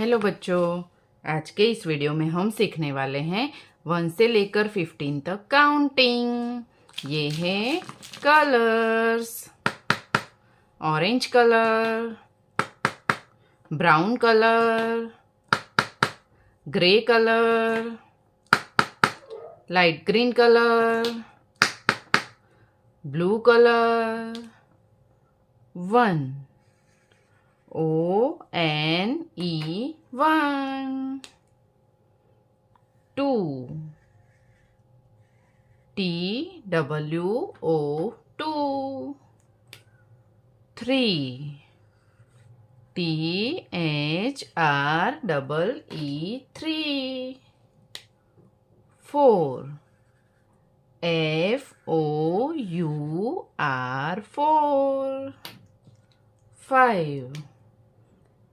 Hello बच्चों, आज के इस वीडियो में हम सीखने वाले हैं 1 से लेकर 15 तक काउंटिंग। ये है colours. Orange colour, brown colour, grey colour, light green colour, blue colour. 1 ONE 1, 2 TWO 2, 3 THREE 3, 4 FOUR 4, 5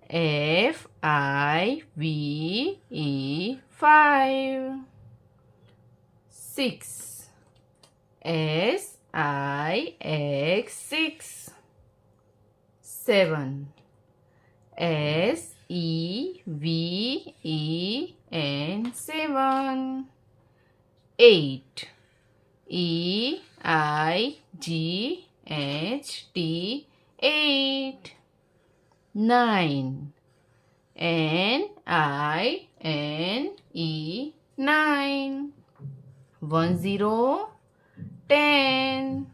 FIVE 5, 6 SIX 6, 7 SEVEN 7, 8 EIGHT 8, 9 NINE 9, 10 10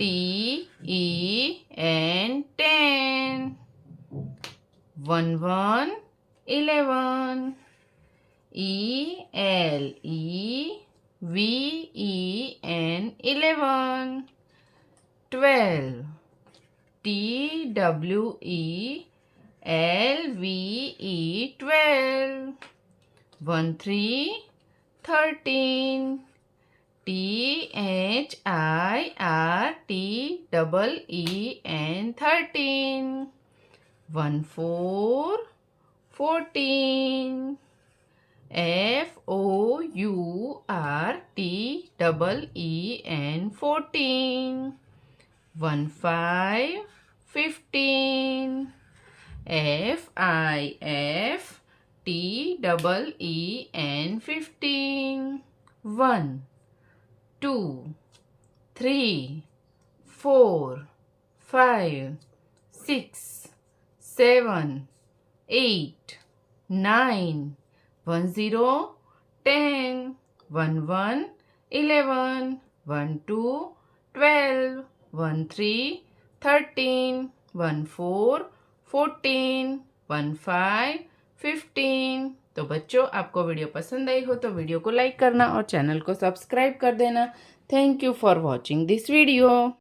TEN 10, 11 11 ELEVEN 11, 12 TWELVE 12, 13 13 THIRTEEN 13, 14 14 FOURTEEN 14, 15 15 FIFTEEN 15, 1 2 3 4 5 6 7 8 9, 10 10 11 11 12 12 13 13 14 14 15 15। तो बच्चों, आपको वीडियो पसंद आई हो तो वीडियो को लाइक करना और चैनल को सब्सक्राइब कर देना। Thank you for watching this video.